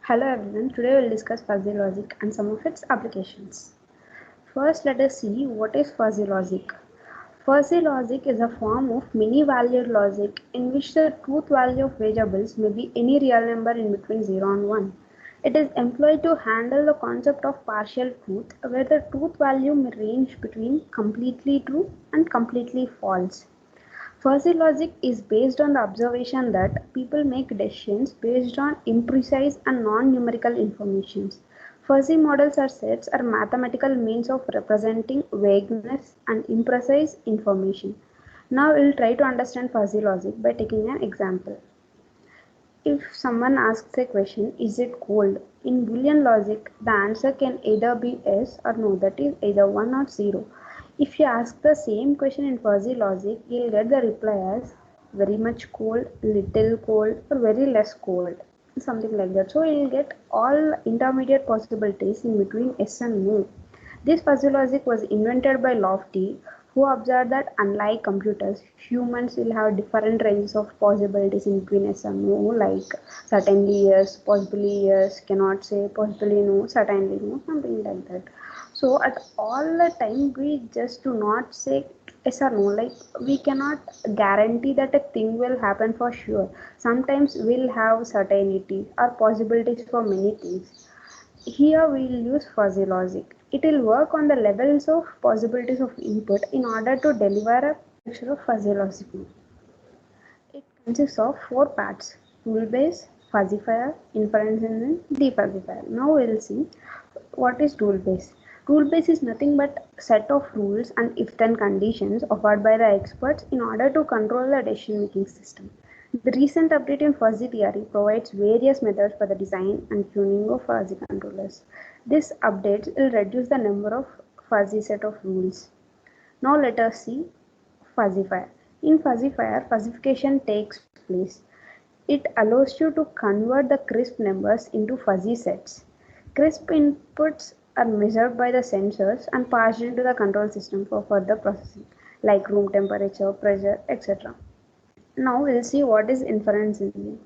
Hello everyone, today we'll discuss fuzzy logic and some of its applications. First, let us see what is fuzzy logic. Fuzzy logic is a form of many-valued logic in which the truth value of variables may be any real number in between 0 and 1. It is employed to handle the concept of partial truth, where the truth value may range between completely true and completely false. Fuzzy logic is based on the observation that people make decisions based on imprecise and non-numerical information. Fuzzy models or sets are mathematical means of representing vagueness and imprecise information. Now we'll try to understand fuzzy logic by taking an example. If someone asks a question, is it cold? In Boolean logic, the answer can either be yes or no, that is either 1 or 0. If you ask the same question in fuzzy logic, you'll get the reply as very much cold, little cold, or very less cold, something like that. So you'll get all intermediate possibilities in between yes and no. This fuzzy logic was invented by Lofty, who observed that unlike computers, humans will have different ranges of possibilities in between yes and no, like certainly yes, possibly yes, cannot say, possibly no, certainly no, something like that. So at all the time, we just do not say yes or no, like we cannot guarantee that a thing will happen for sure. Sometimes we'll have certainty or possibilities for many things. Here we will use fuzzy logic. It will work on the levels of possibilities of input in order to deliver a picture of fuzzy logic. It consists of four parts: rule base, fuzzifier, inference engine, defuzzifier. Now we will see what is rule base. Rule base is nothing but set of rules and if-then conditions offered by the experts in order to control the decision-making system. The recent update in fuzzy theory provides various methods for the design and tuning of fuzzy controllers. This update will reduce the number of fuzzy set of rules. Now let us see fuzzifier. In fuzzifier, fuzzification takes place. It allows you to convert the crisp numbers into fuzzy sets. Crisp inputs are measured by the sensors and passed into the control system for further processing, like room temperature, pressure, etc. Now we'll see what is inference engine.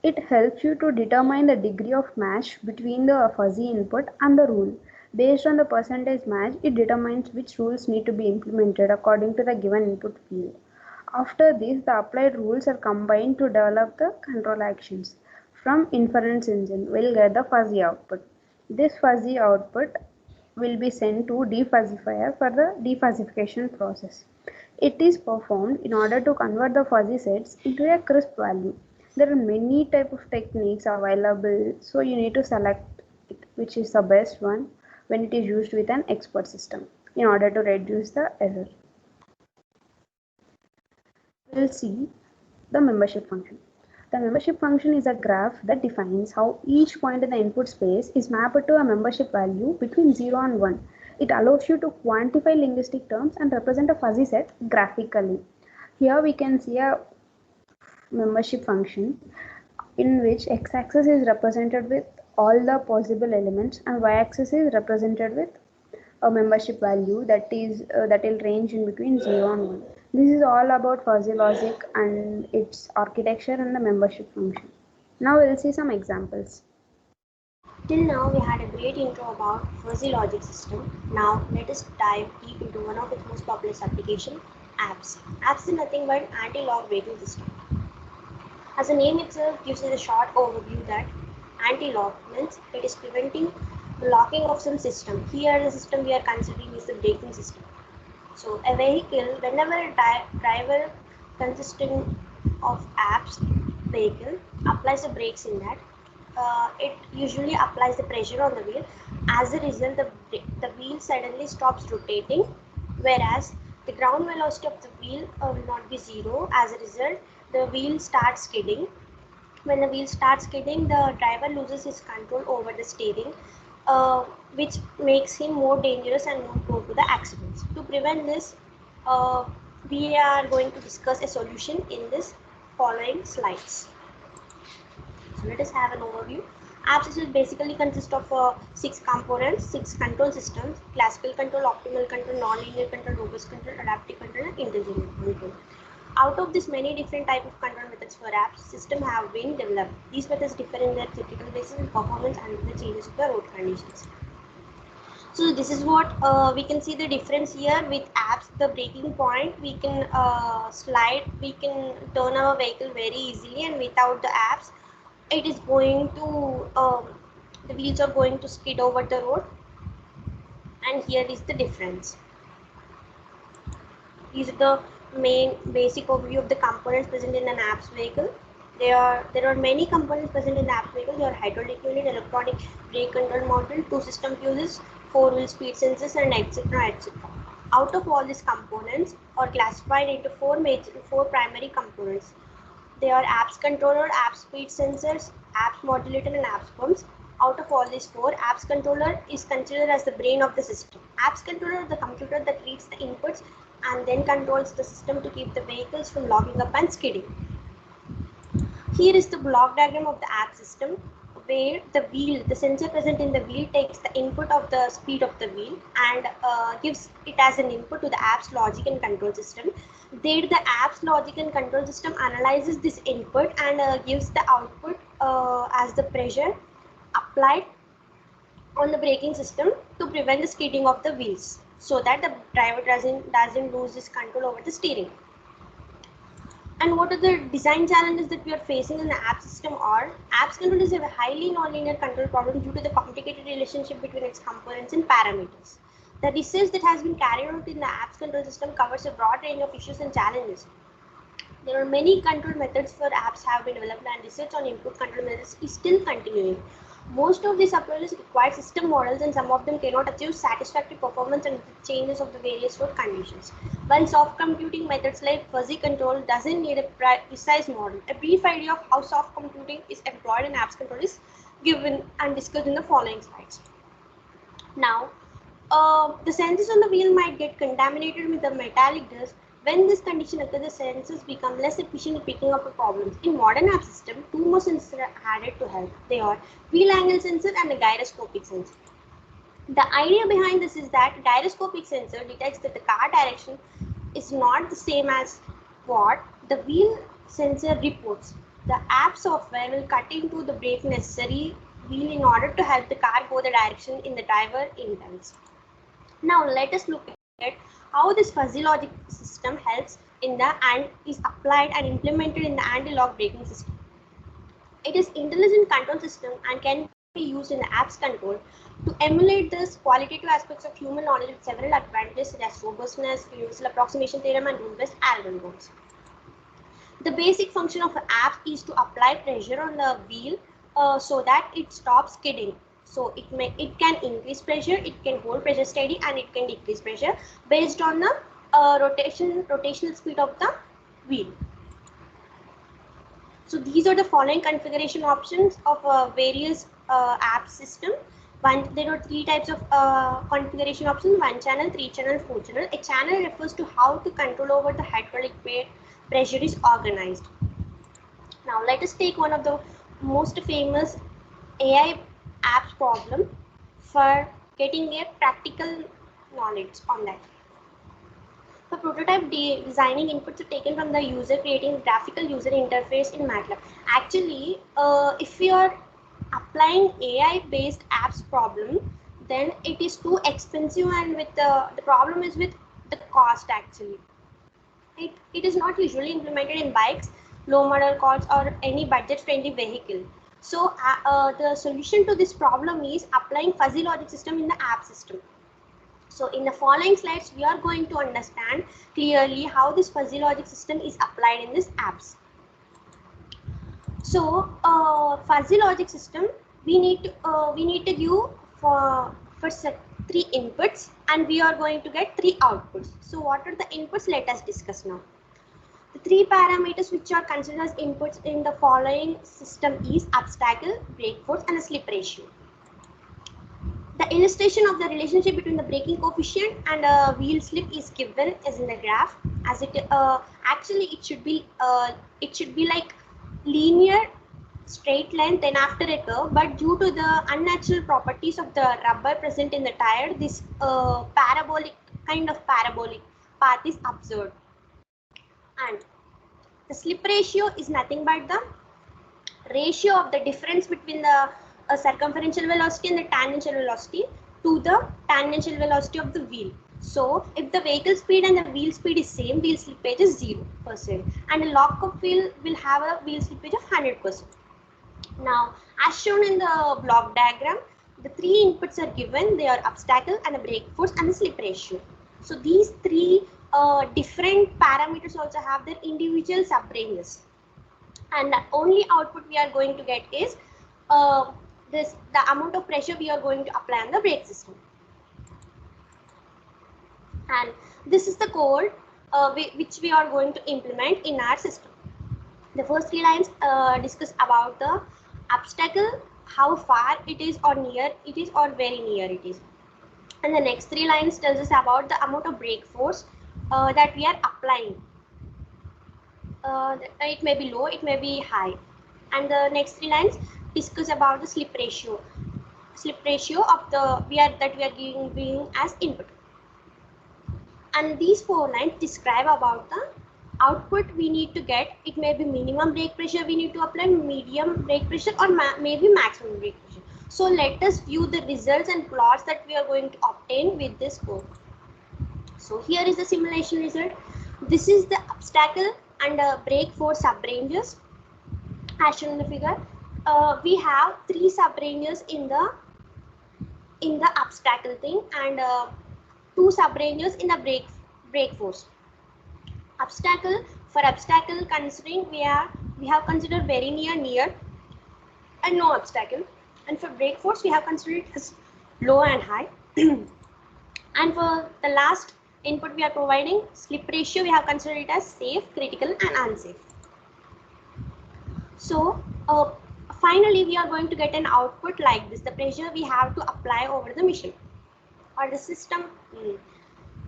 It helps you to determine the degree of match between the fuzzy input and the rule. Based on the percentage match, it determines which rules need to be implemented according to the given input field. After this, the applied rules are combined to develop the control actions. From inference engine, we'll get the fuzzy output. This fuzzy output will be sent to defuzzifier for the defuzzification process. It is performed in order to convert the fuzzy sets into a crisp value. There are many type of techniques available, so you need to select it, which is the best one when it is used with an expert system in order to reduce the error. We'll see the membership function. The membership function is a graph that defines how each point in the input space is mapped to a membership value between 0 and 1. It allows you to quantify linguistic terms and represent a fuzzy set graphically. Here we can see a membership function in which x-axis is represented with all the possible elements and y-axis is represented with a membership value that will range in between 0 and 1. This is all about fuzzy logic and its architecture and the membership function. Now we'll see some examples. Till now, we had a great intro about fuzzy logic system. Now, let us dive deep into one of its most popular applications, apps. Apps is nothing but anti-lock braking system. As the name itself gives us a short overview that anti-lock means it is preventing the locking of some system. Here, the system we are considering is the braking system. So, a vehicle, whenever a driver consisting of apps vehicle applies the brakes in that, it usually applies the pressure on the wheel. As a result, the wheel suddenly stops rotating, whereas the ground velocity of the wheel will not be zero. As a result, the wheel starts skidding. When the wheel starts skidding, the driver loses his control over the steering, which makes him more dangerous and more prone to the accidents. To prevent this, uh, we are going to discuss a solution in this following slides. So let us have an overview. Apps will basically consist of 6 components, 6 control systems: classical control, optimal control, non-linear control, robust control, adaptive control, and intelligent control. Out of this many different type of control methods for apps, system have been developed. These methods differ in their theoretical basis and performance and the changes of the road conditions. So this is what we can see the difference here with apps. The braking point, we can slide, we can turn our vehicle very easily, and without the apps, it is going to the wheels are going to skid over the road. And here is the difference. These are the main basic overview of the components present in an apps vehicle. There are many components present in the apps vehicle. There are hydraulic unit, electronic brake control module, two system fuses, four-wheel speed sensors, and etc. etc. Out of all these components are classified into four primary components. They are apps controller, apps speed sensors, apps modulator, and apps pumps. Out of all these four, apps controller is considered as the brain of the system. Apps controller is the computer that reads the inputs and then controls the system to keep the vehicles from locking up and skidding. Here is the block diagram of the app system, where the sensor present in the wheel takes the input of the speed of the wheel and gives it as an input to the app's logic and control system. There the app's logic and control system analyzes this input and gives the output as the pressure applied on the braking system to prevent the skidding of the wheels, so that the driver doesn't lose his control over the steering. And what are the design challenges that we are facing in the app system are? Apps control is a highly nonlinear control problem due to the complicated relationship between its components and parameters. The research that has been carried out in the apps control system covers a broad range of issues and challenges. There are many control methods for apps have been developed, and research on improved control methods is still continuing. Most of these approaches require system models, and some of them cannot achieve satisfactory performance under the changes of the various road conditions. While soft computing methods like fuzzy control doesn't need a precise model, a brief idea of how soft computing is employed in apps control is given and discussed in the following slides. Now, the sensors on the wheel might get contaminated with the metallic dust. When this condition occurs, the sensors become less efficient in picking up the problems. In modern app system, two more sensors are added to help. They are wheel angle sensor and a gyroscopic sensor. The idea behind this is that gyroscopic sensor detects that the car direction is not the same as what the wheel sensor reports. The app software will cut into the brake necessary wheel in order to help the car go the direction in the driver intends. Now let us look at how this fuzzy logic system helps in the and is applied and implemented in the anti-lock braking system. It is intelligent control system and can be used in the apps control to emulate the qualitative aspects of human knowledge with several advantages such as robustness, universal approximation theorem, and rule-based algorithms. The basic function of an app is to apply pressure on the wheel so that it stops skidding. So it can increase pressure, it can hold pressure steady, and it can decrease pressure based on the rotational speed of the wheel. So these are the following configuration options of various app system. There are three types of configuration options: 1 channel, 3 channel, 4 channel. A channel refers to how the control over the hydraulic pressure is organized. Now let us take one of the most famous AI apps problem for getting a practical knowledge on that. For prototype designing, inputs are taken from the user, creating graphical user interface in MATLAB. Actually, if we are applying AI based apps problem, then it is too expensive, and with the problem is with the cost. Actually, it is not usually implemented in bikes, low model cars, or any budget friendly vehicle. So the solution to this problem is applying fuzzy logic system in the app system. So in the following slides, we are going to understand clearly how this fuzzy logic system is applied in these apps. So fuzzy logic system, we need to give for three inputs, and we are going to get three outputs. So what are the inputs? Let us discuss now. The three parameters which are considered as inputs in the following system is obstacle, brake force, and a slip ratio. The illustration of the relationship between the braking coefficient and wheel slip is given as in the graph. As it actually it should be like linear straight line, then after a curve, but due to the unnatural properties of the rubber present in the tire, this parabolic path is observed. And The slip ratio is nothing but the ratio of the difference between the circumferential velocity and the tangential velocity to the tangential velocity of the wheel. So if the vehicle speed and the wheel speed is same, wheel slippage is 0%, and a lock-up wheel will have a wheel slippage of 100%. Now, as shown in the block diagram, the three inputs are given. They are obstacle and the brake force and the slip ratio. So these three different parameters also have their individual sub-ranges, and the only output we are going to get is the amount of pressure we are going to apply on the brake system. And this is the code which we are going to implement in our system. The first three lines discuss about the obstacle, how far it is or near it is or very near it is. And the next three lines tells us about the amount of brake force that we are applying. It may be low, it may be high. And the next three lines discuss about the slip ratio of the we are giving as input. And these four lines describe about the output we need to get. It may be minimum brake pressure we need to apply, medium brake pressure, or maybe maximum brake pressure. So let us view the results and plots that we are going to obtain with this code. So here is the simulation result. This is the obstacle and brake force sub-ranges as shown in the figure. We have three sub-ranges in the obstacle thing, and two sub-ranges in the brake force. For obstacle considering we have considered very near, and no obstacle. And for brake force we have considered it as low and high. And for the last input we are providing, slip ratio, we have considered it as safe, critical and unsafe. So finally we are going to get an output like this, the pressure we have to apply over the machine or the system.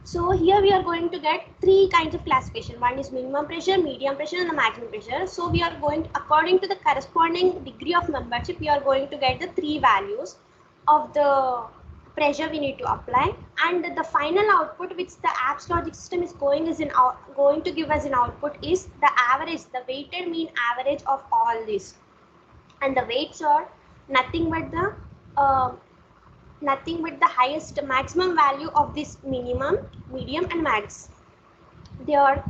So here we are going to get three kinds of classification. One is minimum pressure, medium pressure and the maximum pressure. So we are going to, according to the corresponding degree of membership, we are going to get the three values of the pressure we need to apply, and the final output which the ABS logic system is going to give us an output is the average, the weighted mean average of all this. And the weights are nothing but the highest maximum value of this minimum, medium and max. They are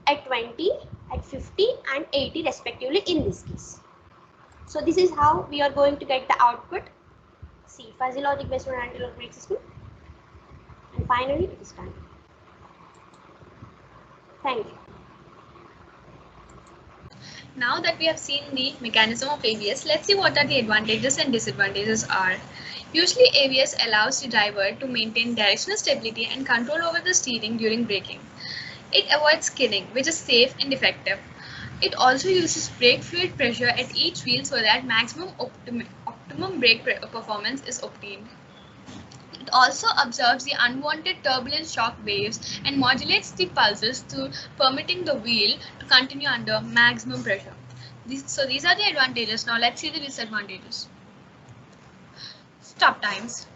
at 20, at 50 and 80 respectively in this case. So this is how we are going to get the output. See, fuzzy logic based on anti-lock brake system. And finally it is done. Thank you. Now that we have seen the mechanism of ABS, let's see what are the advantages and disadvantages are. Usually ABS allows the driver to maintain directional stability and control over the steering during braking. It avoids skidding, which is safe and effective. It also uses brake fluid pressure at each wheel so that maximum optimum brake performance is obtained. It also observes the unwanted turbulent shock waves and modulates the pulses to permitting the wheel to continue under maximum pressure. So these are the advantages. Now let's see the disadvantages. Stop times.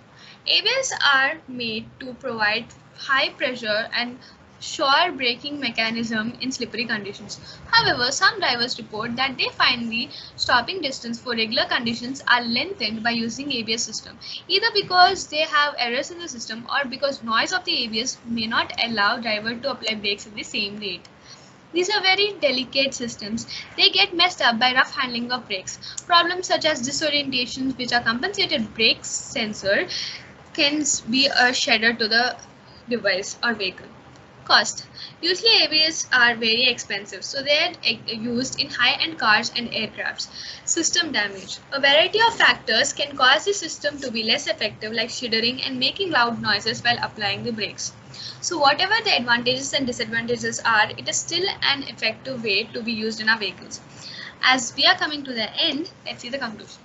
ABS are made to provide high pressure and sure braking mechanism in slippery conditions. However, some drivers report that they find the stopping distance for regular conditions are lengthened by using ABS system, either because they have errors in the system or because noise of the ABS may not allow driver to apply brakes at the same rate. These are very delicate systems. They get messed up by rough handling of brakes. Problems such as disorientations, which are compensated brake sensor, can be a shedder to the device or vehicle. Cost. Usually ABS are very expensive, so they are used in high-end cars and aircrafts. System damage. A variety of factors can cause the system to be less effective, like shuddering and making loud noises while applying the brakes. So whatever the advantages and disadvantages are, it is still an effective way to be used in our vehicles. As we are coming to the end, let's see the conclusion.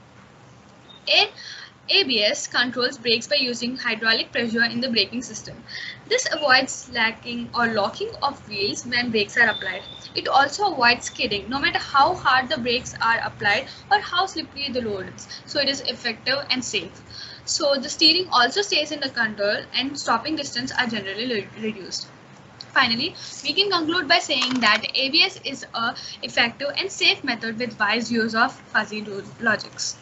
ABS controls brakes by using hydraulic pressure in the braking system. This avoids slacking or locking of wheels when brakes are applied. It also avoids skidding, no matter how hard the brakes are applied or how slippery the road is. So it is effective and safe. So the steering also stays in the control and stopping distance are generally reduced. Finally, we can conclude by saying that ABS is a effective and safe method with wise use of fuzzy logics.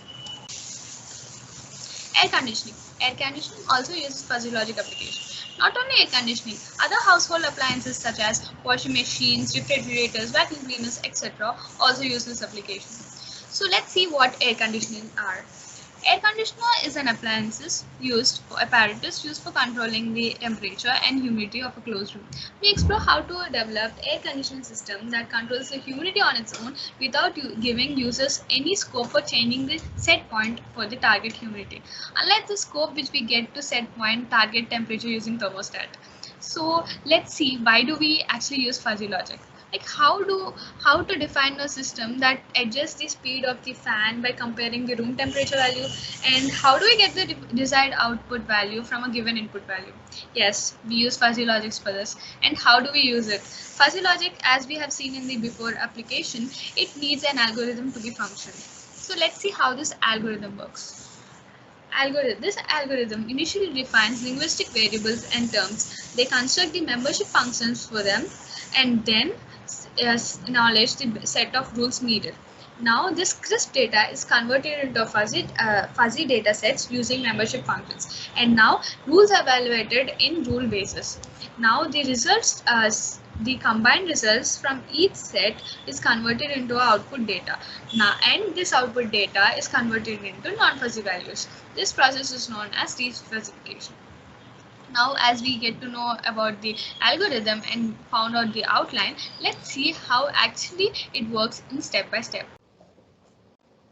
Air conditioning. Air conditioning also uses fuzzy logic application. Not only air conditioning, other household appliances such as washing machines, refrigerators, vacuum cleaners, etc. also use this application. So let's see what air conditioning are. Air conditioner is an apparatus used for controlling the temperature and humidity of a closed room. We explore how to develop air conditioning system that controls the humidity on its own without giving users any scope for changing the set point for the target humidity. Unlike the scope which we get to set point target temperature using thermostat. So let's see why do we actually use fuzzy logic. Like how to define a system that adjusts the speed of the fan by comparing the room temperature value, and how do we get the desired output value from a given input value. Yes, we use fuzzy logics for this. And how do we use it? Fuzzy logic, as we have seen in the before application, it needs an algorithm to be functional. So let's see how this algorithm works. This algorithm initially defines linguistic variables and terms. They construct the membership functions for them and then acknowledge the set of rules needed. Now this crisp data is converted into fuzzy data sets using membership functions, and now rules are evaluated in rule basis. Now the results, the combined results from each set is converted into output data. Now, and this output data is converted into non-fuzzy values. This process is known as refuzzification. Now, as we get to know about the algorithm and found out the outline, let's see how actually it works in step by step.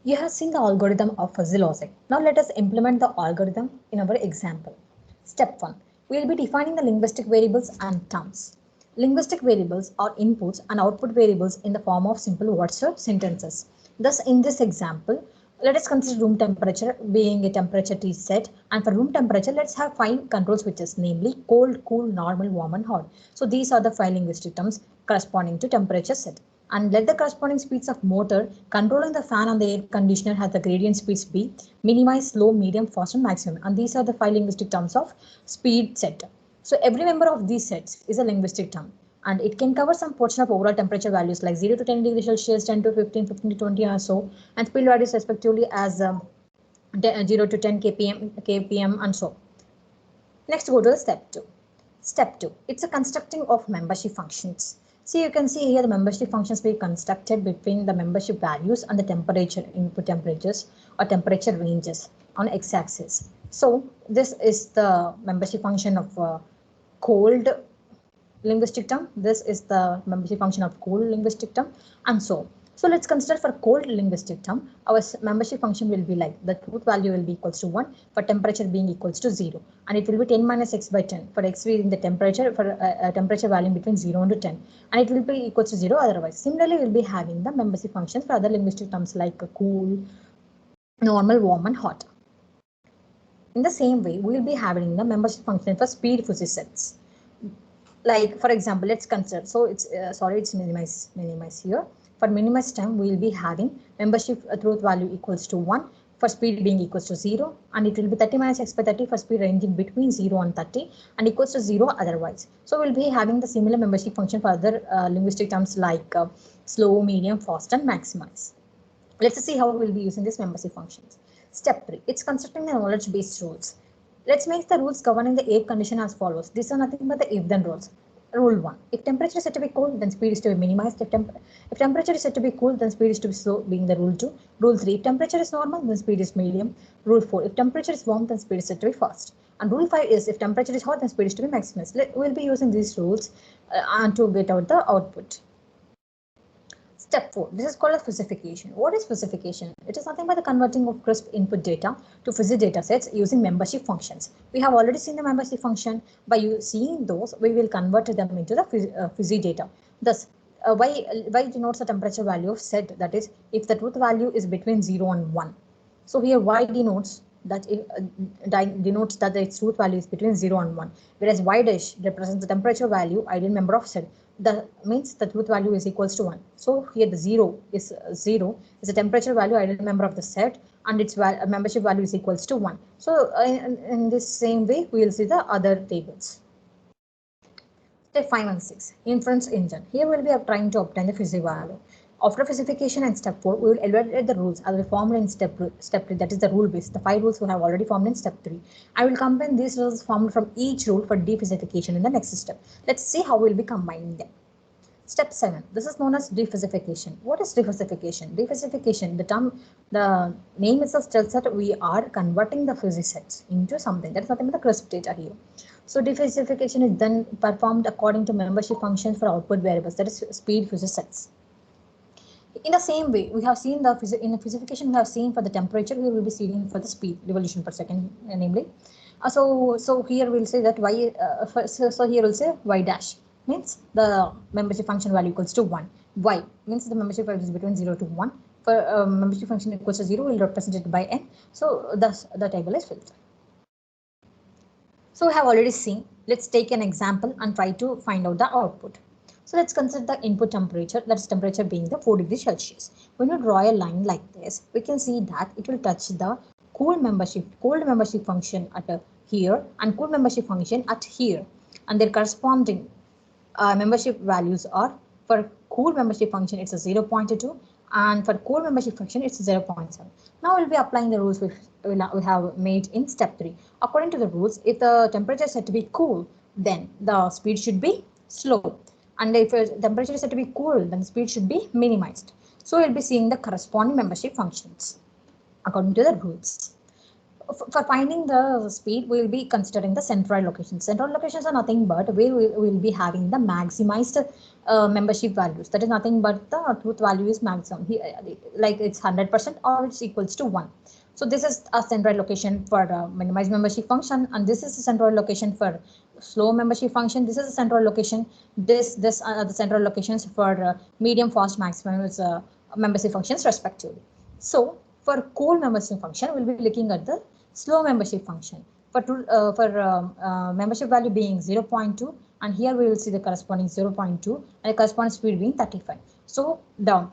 You have seen the algorithm of fuzzy logic. Now let us implement the algorithm in our example. Step 1. We will be defining the linguistic variables and terms. Linguistic variables are inputs and output variables in the form of simple words or sentences. Thus, in this example, let us consider room temperature being a temperature T set, and for room temperature, let's have 5 control switches, namely cold, cool, normal, warm, and hot. So these are the 5 linguistic terms corresponding to temperature set. And let the corresponding speeds of motor controlling the fan and the air conditioner have the gradient speeds be minimize, slow, medium, fast, and maximum. And these are the 5 linguistic terms of speed set. So every member of these sets is a linguistic term, and it can cover some portion of overall temperature values like 0 to 10 degrees Celsius, 10 to 15, 15 to 20 or so, and speed values respectively as 0 to 10 kpm and so. Next, go to step 2. Step 2. It's a constructing of membership functions. See, you can see here the membership functions be constructed between the membership values and the temperature input temperatures or temperature ranges on x-axis. So this is the membership function of cold linguistic term. This is the membership function of cool linguistic term, and so. So let's consider for cold linguistic term, our membership function will be like the truth value will be equals to 1 for temperature being equals to 0, and it will be 10 minus x by 10 for x being the temperature for a temperature value between 0 and 10, and it will be equals to 0 otherwise. Similarly, we'll be having the membership functions for other linguistic terms like cool, normal, warm, and hot. In the same way, we will be having the membership function for speed fuzzy sets. Like for example, let's consider. So it's it's minimize here. For minimize time, we will be having membership truth value equals to 1 for speed being equals to 0, and it will be 30 minus x by 30 for speed ranging between 0 and 30 and equals to 0 otherwise. So we'll be having the similar membership function for other linguistic terms like slow, medium, fast, and maximize. Let's see how we'll be using these membership functions. Step 3. It's constructing the knowledge-based rules. Let's make the rules governing the air condition as follows. These are nothing but the if-then rules. Rule 1. If temperature is set to be cold, then speed is to be minimized. If temperature is set to be cool, then speed is to be slow, being the rule 2. Rule 3. If temperature is normal, then speed is medium. Rule 4. If temperature is warm, then speed is set to be fast. And rule 5 is if temperature is hot, then speed is to be maximized. We'll be using these rules to get out the output. Step 4. This is called as fuzzification. What is fuzzification? It is nothing but the converting of crisp input data to fuzzy data sets using membership functions. We have already seen the membership function. By seeing those, we will convert them into the fuzzy data. Thus, y denotes the temperature value of set, that is, if the truth value is between 0 and 1. So here y denotes that its truth value is between 0 and 1, whereas y dash represents the temperature value ideal member of set. That means the truth value is equals to 1. So here the 0 is the temperature value ideal member of the set, and its membership value is equals to 1. So in this same way, we will see the other tables. Step 5 and 6, inference engine. Here we will be trying to obtain the fuzzy value. After fuzzification and step 4, we will evaluate the rules as we formed in step 3, that is the rule base, the 5 rules we have already formed in step 3. I will combine these rules formed from each rule for defuzzification in the next step. Let's see how we will be combining them. Step 7. This is known as defuzzification. What is defuzzification? Defuzzification, the name itself tells that we are converting the fuzzy sets into something. That is nothing but the crisp data here. So defuzzification is then performed according to membership functions for output variables, that is speed fuzzy sets. In the same way, we have seen in the fuzzification we have seen for the temperature, we will be seeing for the speed revolution per second, namely. So here we'll say that y. So here we'll say y dash means the membership function value equals to 1. Y means the membership value is between 0 to 1. For membership function equals to 0, we'll represent it by n. So thus the table is filled. So we have already seen. Let's take an example and try to find out the output. So let's consider the input temperature, that is temperature being the 4 degrees Celsius. When you draw a line like this, we can see that it will touch the cold membership function at here and cool membership function at here, and their corresponding membership values are, for cool membership function it's a 0.2 and for cold membership function it's 0.7. Now we'll be applying the rules we have made in step 3. According to the rules, if the temperature is set to be cool, then the speed should be slow. And if the temperature is set to be cool, then the speed should be minimized. So we'll be seeing the corresponding membership functions according to the rules. For finding the speed, we will be considering the centroid locations. Centroid locations are nothing but we will be having the maximized membership values. That is nothing but the truth value is maximum. Here, like it's 100% or it's equals to 1. So this is a centroid location for minimized membership function, and this is a centroid location for slow membership function. This is a centroid location. This are the centroid locations for medium, fast, maximum membership functions respectively. So for cool membership function, we'll be looking at the slow membership function for membership value being 0.2, and here we will see the corresponding 0.2 and the corresponding speed being 35. So down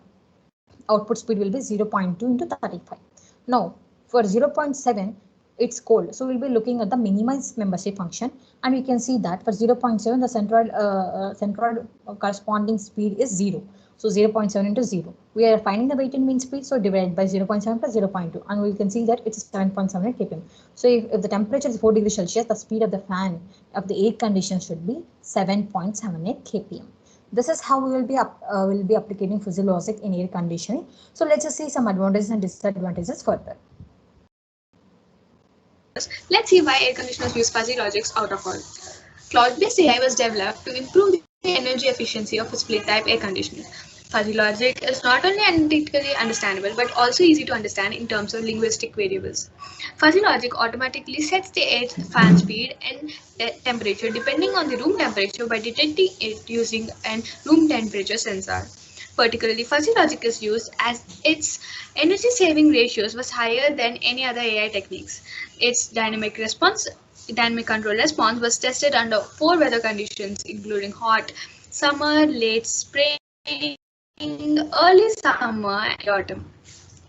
output speed will be 0.2 into 35. Now for 0.7 it's cold, so we'll be looking at the minimized membership function, and we can see that for 0.7 the centroid corresponding speed is 0. So 0.7 into 0. We are finding the weighted mean speed, so divided by 0.7 plus 0.2, and we can see that it's 7.78 kpm. So if the temperature is 4 degrees Celsius, the speed of the fan of the air condition should be 7.78 kpm. This is how we will be applicating fuzzy logic in air conditioning. So let's just see some advantages and disadvantages further. Let's see why air conditioners use fuzzy logics out of all. Cloud-based AI was developed to improve the energy efficiency of a split-type air conditioner. Fuzzy logic is not only analytically understandable but also easy to understand in terms of linguistic variables. Fuzzy logic automatically sets the air fan speed and temperature depending on the room temperature by detecting it using a room temperature sensor. Particularly, fuzzy logic is used as its energy saving ratios was higher than any other AI techniques. Its dynamic control response was tested under 4 weather conditions, including hot summer, late spring, early summer, and autumn.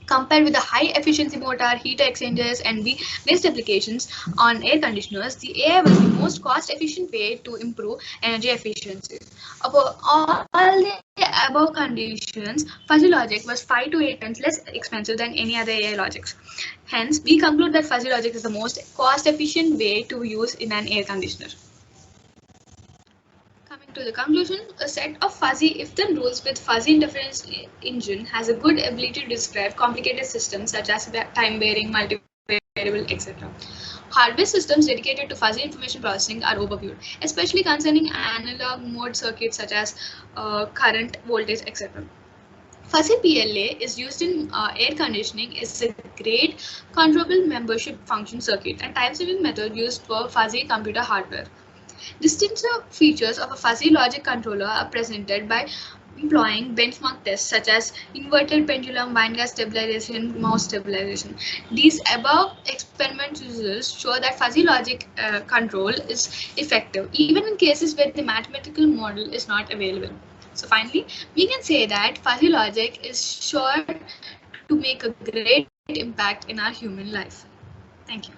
Compared with the high efficiency motor, heater exchangers, and the waste applications on air conditioners, the AI was the most cost efficient way to improve energy efficiency. Above all the above conditions, fuzzy logic was 5 to 8 times less expensive than any other AI logics. Hence, we conclude that fuzzy logic is the most cost efficient way to use in an air conditioner. Coming to the conclusion, a set of fuzzy if-then rules with fuzzy interference engine has a good ability to describe complicated systems such as time-varying, multivariable, etc. Hardware systems dedicated to fuzzy information processing are overviewed, especially concerning analog mode circuits such as current, voltage, etc. Fuzzy PLA is used in air conditioning is a great controllable membership function circuit and time-saving method used for fuzzy computer hardware. Distinctive features of a fuzzy logic controller are presented by employing benchmark tests such as inverted pendulum, wine glass stabilization, mouse stabilization. These above experiment results show that fuzzy logic control is effective even in cases where the mathematical model is not available. So finally, we can say that fuzzy logic is sure to make a great impact in our human life. Thank you.